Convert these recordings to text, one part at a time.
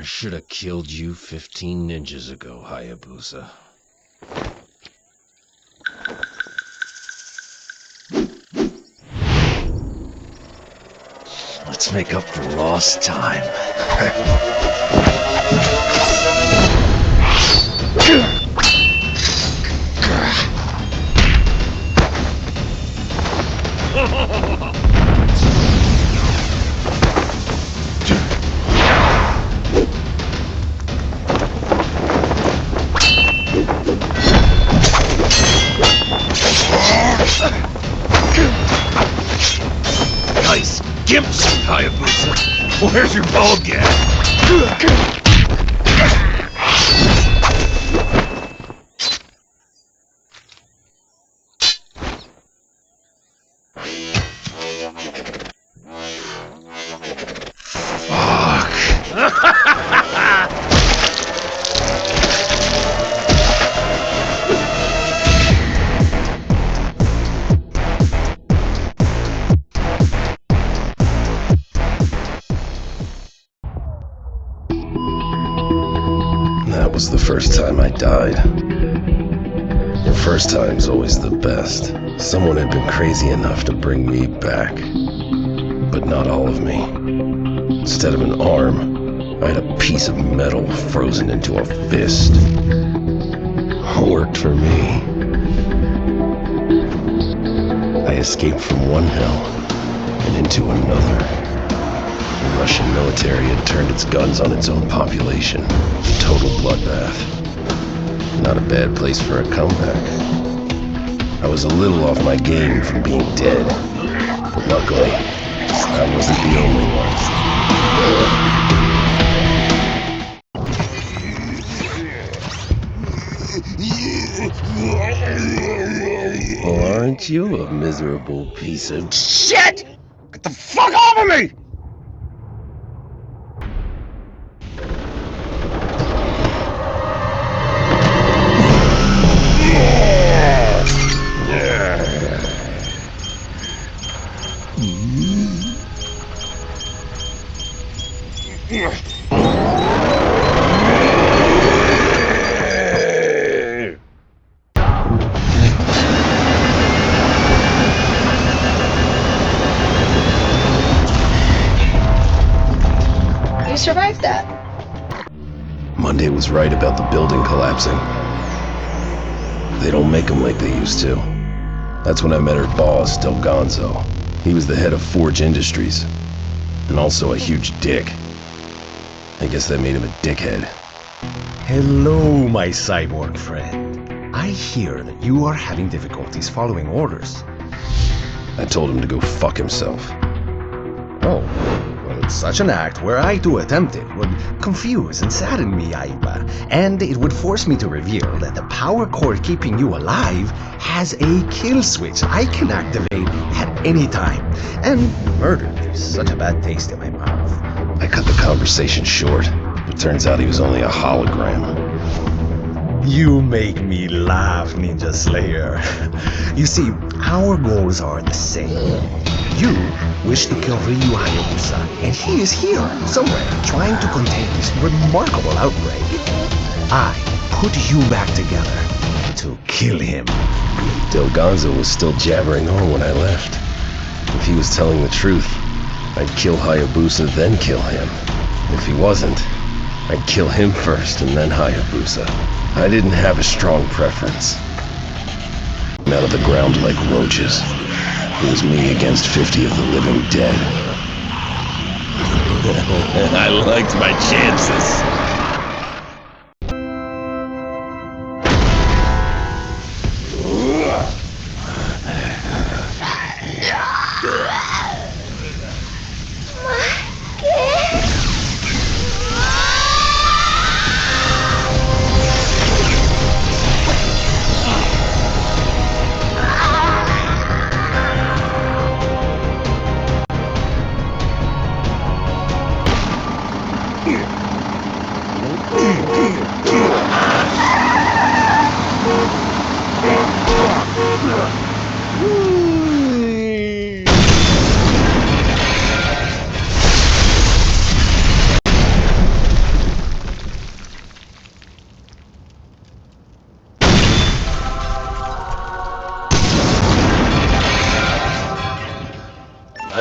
should have killed you 15 ninjas ago, Hayabusa. Let's make up for lost time. Nice gimps, Hayabusa. Where's your ball gag? That was the first time I died. The first time's always the best. Someone had been crazy enough to bring me back. But not all of me. Instead of an arm, I had a piece of metal frozen into a fist. Worked for me. I escaped from one hell and into another. The Russian military had turned its guns on its own population. Total bloodbath. Not a bad place for a comeback. I was a little off my game from being dead, but luckily, I wasn't the only one. Well, aren't you a miserable piece of shit? Get the fuck off of me! You survived that. Monday was right about the building collapsing. They don't make them like they used to. That's when I met her boss, Del Gonzo. He was the head of Forge Industries. And also a huge dick. I guess that made him a dickhead. Hello, my cyborg friend. I hear that you are having difficulties following orders. I told him to go fuck himself. Oh, well, such an act, were I to attempt it, would confuse and sadden me, Yaiba, and it would force me to reveal that the power core keeping you alive has a kill switch I can activate at any time, and murder leaves such a bad taste in my mouth. I cut the conversation short, but turns out he was only a hologram. You make me laugh, Ninja Slayer. You see, our goals are the same. You wish to kill Ryu Hayabusa, and he is here, somewhere, trying to contain this remarkable outbreak. I put you back together to kill him. Del Gonzo was still jabbering on when I left. If he was telling the truth, I'd kill Hayabusa, then kill him. If he wasn't, I'd kill him first and then Hayabusa. I didn't have a strong preference. Out of the ground like roaches. It was me against 50 of the living dead. I liked my chances.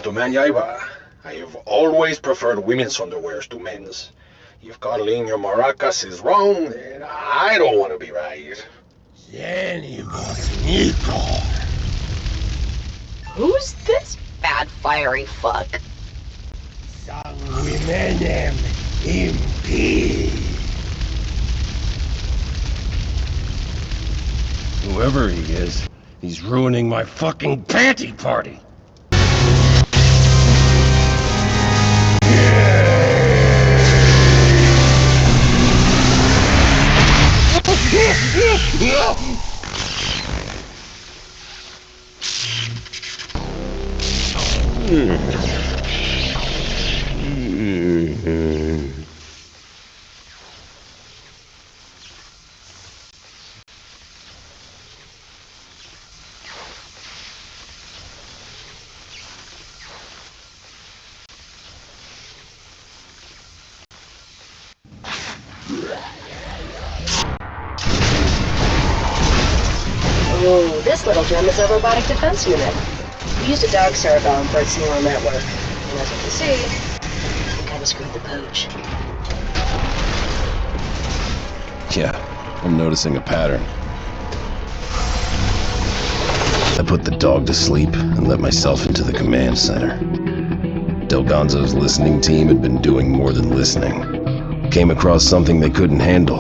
to man, Yaiba. I have always preferred women's underwears to men's. If cuddling your maracas is wrong, then I don't want to be right. Who's this bad fiery fuck? Whoever he is, he's ruining my fucking panty party. Oh, this little gem is a robotic defense unit. We used a dog cerebellum for its neural network. And as you can see, we kind of screwed the pooch. Yeah, I'm noticing a pattern. I put the dog to sleep and let myself into the command center. Delgonzo's listening team had been doing more than listening. Came across something they couldn't handle.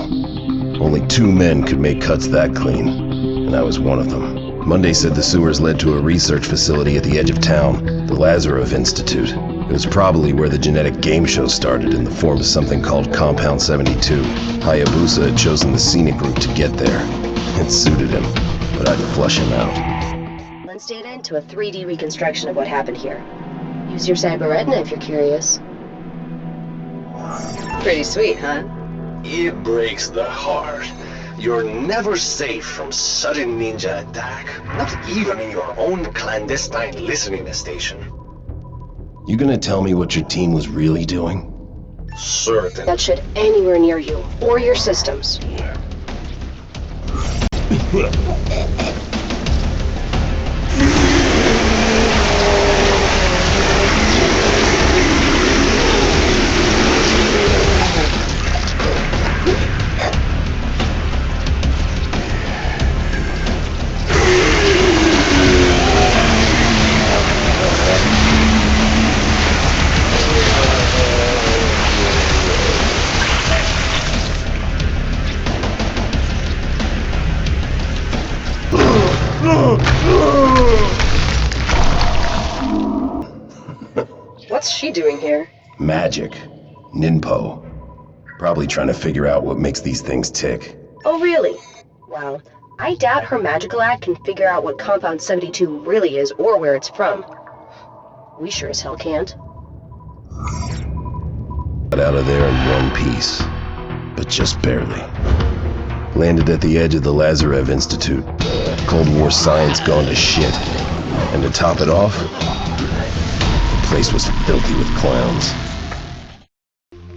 Only 2 men could make cuts that clean, and I was one of them. Monday said the sewers led to a research facility at the edge of town, the Lazarov Institute. It was probably where the genetic game show started in the form of something called Compound 72. Hayabusa had chosen the scenic route to get there. It suited him, but I'd flush him out. Lens data into a 3D reconstruction of what happened here. Use your cyber retina if you're curious. Pretty sweet, huh? It breaks the heart. You're never safe from sudden ninja attack, not even in your own clandestine listening station. You gonna tell me what your team was really doing? Certain. That shit anywhere near you, or your systems. What's she doing here? Magic. Ninpo. Probably trying to figure out what makes these things tick. Oh, really? Well, I doubt her magical act can figure out what Compound 72 really is or where it's from. We sure as hell can't. Got out of there in one piece, but just barely. Landed at the edge of the Lazarev Institute. Cold War science gone to shit. And to top it off, the place was filthy with clowns.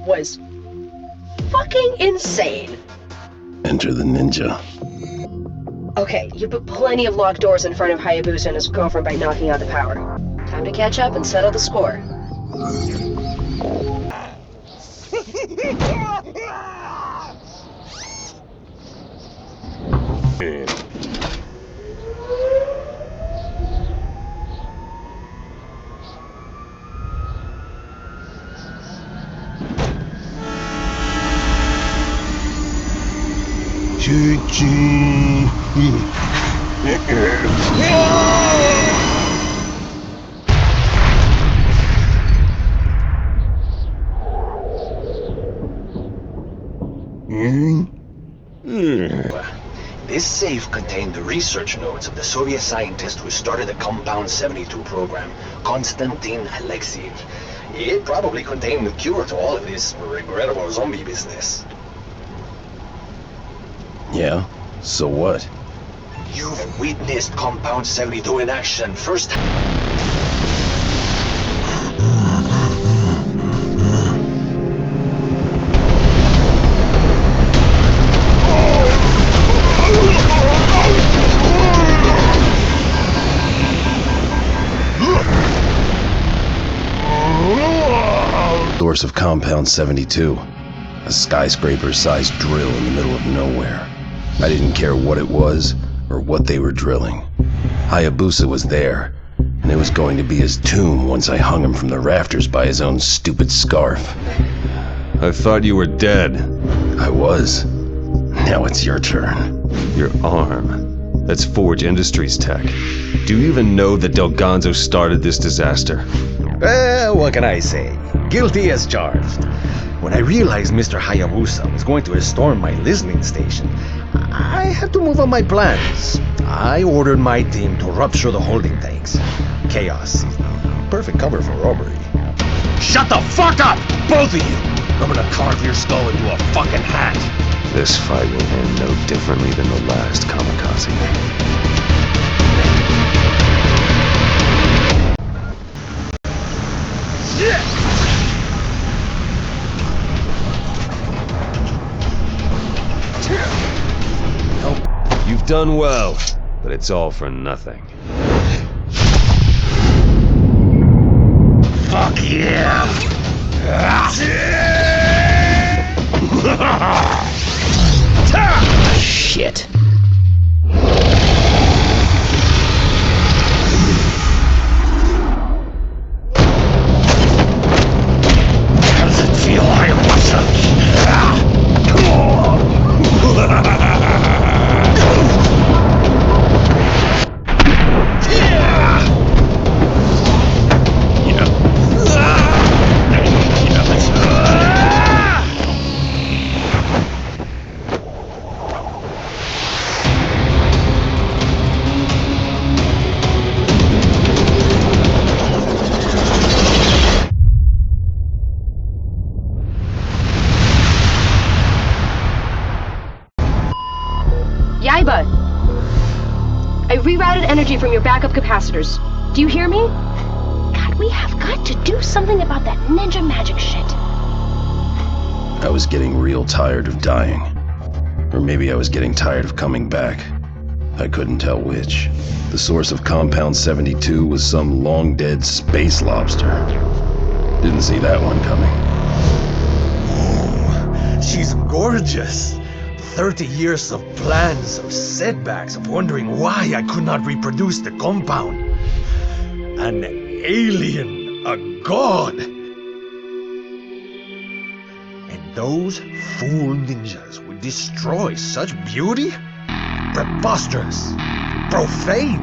Was fucking insane. Enter the ninja. Okay, you put plenty of locked doors in front of Hayabusa and his girlfriend by knocking out the power. Time to catch up and settle the score. This safe contained the research notes of the Soviet scientist who started the Compound 72 program, Konstantin Alexiev. It probably contained the cure to all of this regrettable zombie business. Yeah? So what? You've witnessed Compound 72 in action first. source of Compound 72. A skyscraper-sized drill in the middle of nowhere. I didn't care what it was, or what they were drilling. Hayabusa was there, and it was going to be his tomb once I hung him from the rafters by his own stupid scarf. I thought you were dead. I was. Now it's your turn. Your arm. That's Forge Industries tech. Do you even know that Del Gonzo started this disaster? What can I say? Guilty as charged. When I realized Mr. Hayabusa was going to storm my listening station, I had to move on my plans. I ordered my team to rupture the holding tanks. Chaos is the perfect cover for robbery. Shut the fuck up, both of you! I'm gonna carve your skull into a fucking hat. This fight will end no differently than the last kamikaze. You've done well, but it's all for nothing. Fuck yeah! Shit. How does it feel, Hayabusa? Yaiba! I rerouted energy from your backup capacitors. Do you hear me? God, we have got to do something about that ninja magic shit. I was getting real tired of dying. Or maybe I was getting tired of coming back. I couldn't tell which. The source of Compound 72 was some long-dead space lobster. Didn't see that one coming. Oh, she's gorgeous. 30 years of plans, of setbacks, of wondering why I could not reproduce the compound. An alien, a god. And those fool ninjas would destroy such beauty? Preposterous, profane.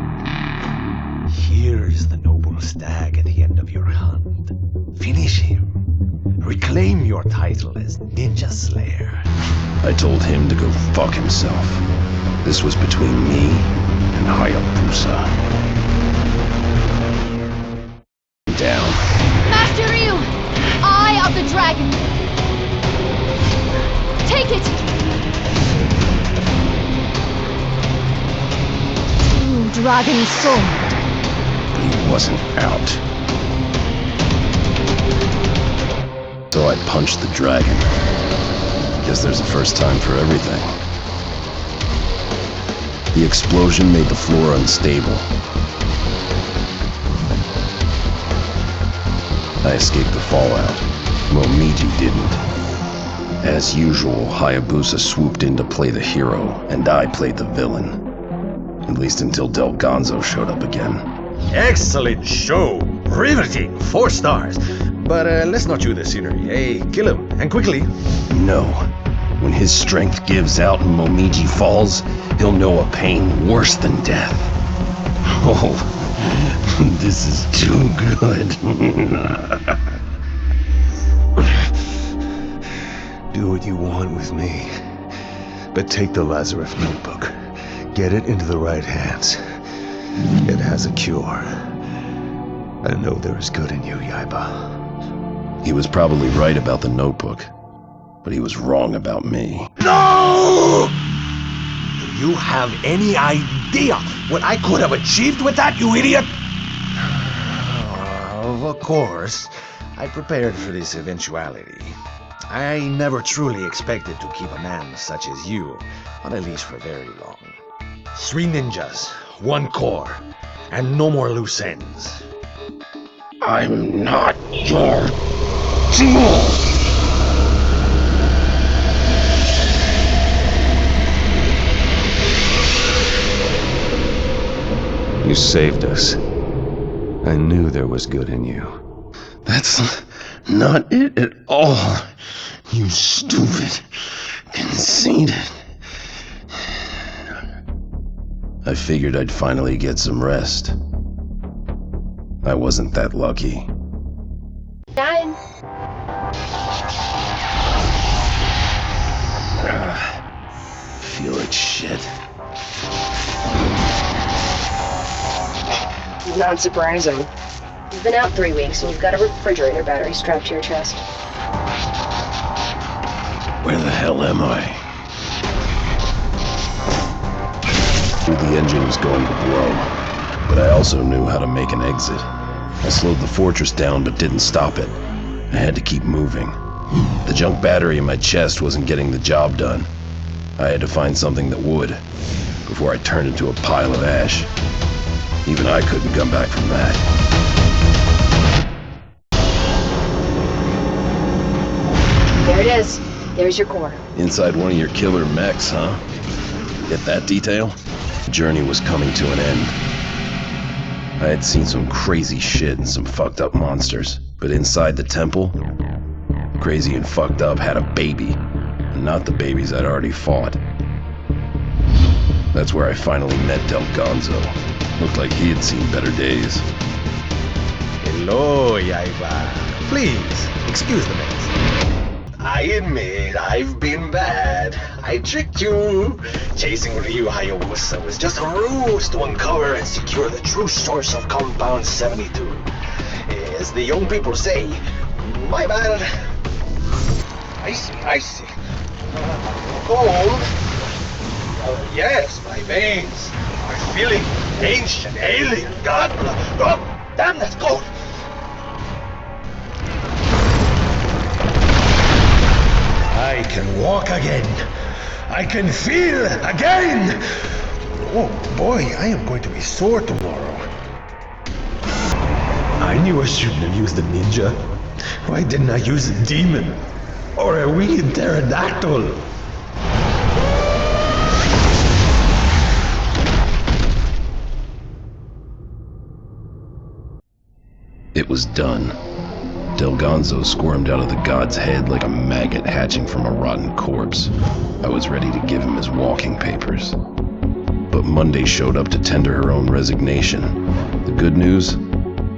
Here is the noble stag at the end of your hunt. Finish him. Reclaim your title as Ninja Slayer. I told him to go fuck himself. This was between me and Hayabusa. Down. Master Ryu! Eye of the Dragon! Take it! True Dragon Sword. But he wasn't out. So I punched the dragon. Guess there's a first time for everything. The explosion made the floor unstable. I escaped the fallout. Momiji didn't. As usual, Hayabusa swooped in to play the hero, and I played the villain. At least until Del Gonzo showed up again. Excellent show! Riveting! 4 stars! But let's not chew the scenery. Hey, kill him, and quickly. No. When his strength gives out and Momiji falls, he'll know a pain worse than death. Oh, this is too good. Do what you want with me, but take the Lazarus notebook. Get it into the right hands. It has a cure. I know there is good in you, Yaiba. He was probably right about the notebook, but he was wrong about me. No! Do you have any idea what I could have achieved with that, you idiot? Of course, I prepared for this eventuality. I never truly expected to keep a man such as you on a leash for very long. 3 ninjas, 1 core, and no more loose ends. I'm not your You saved us. I knew there was good in you. That's not it at all. You stupid, conceited. I figured I'd finally get some rest. I wasn't that lucky. 9. Feel like shit. Not surprising. You've been out 3 weeks and you've got a refrigerator battery strapped to your chest. Where the hell am I? Knew the engine was going to blow, but I also knew how to make an exit. I slowed the fortress down but didn't stop it. I had to keep moving. The junk battery in my chest wasn't getting the job done. I had to find something that would, before I turned into a pile of ash. Even I couldn't come back from that. There it is. There's your core. Inside one of your killer mechs, huh? Get that detail? The journey was coming to an end. I had seen some crazy shit and some fucked up monsters, but inside the temple, Crazy and Fucked Up had a baby, and not the babies I'd already fought. That's where I finally met Del Gonzo. Looked like he had seen better days. Hello, Yaiba. Please, excuse the mess. I admit I've been bad. I tricked you. Chasing Ryu Hayabusa was just a ruse to uncover and secure the true source of Compound 72. As the young people say, my bad. I see. Cold? Yes, my veins are feeling ancient alien god blood. Oh, damn, that's cold. I can walk again. I can feel again. Oh boy, I am going to be sore tomorrow. I knew I shouldn't have used the ninja. Why didn't I use a demon? Or a winged pterodactyl? It was done. Del Gonzo squirmed out of the god's head like a maggot hatching from a rotten corpse. I was ready to give him his walking papers. But Monday showed up to tender her own resignation. The good news?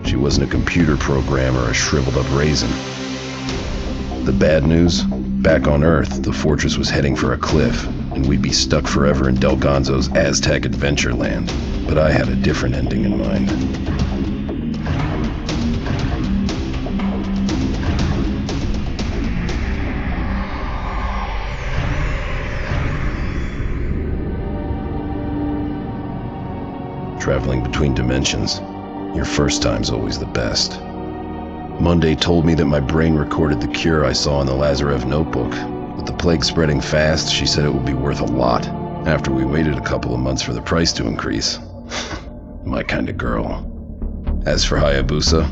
She wasn't a computer program or a shriveled up raisin. The bad news? Back on Earth, the fortress was heading for a cliff, and we'd be stuck forever in Del Gonzo's Aztec adventure land. But I had a different ending in mind. Traveling between dimensions, your first time's always the best. Monday told me that my brain recorded the cure I saw in the Lazarev notebook. With the plague spreading fast, she said it would be worth a lot, after we waited a couple of months for the price to increase. My kind of girl. As for Hayabusa,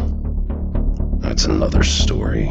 that's another story.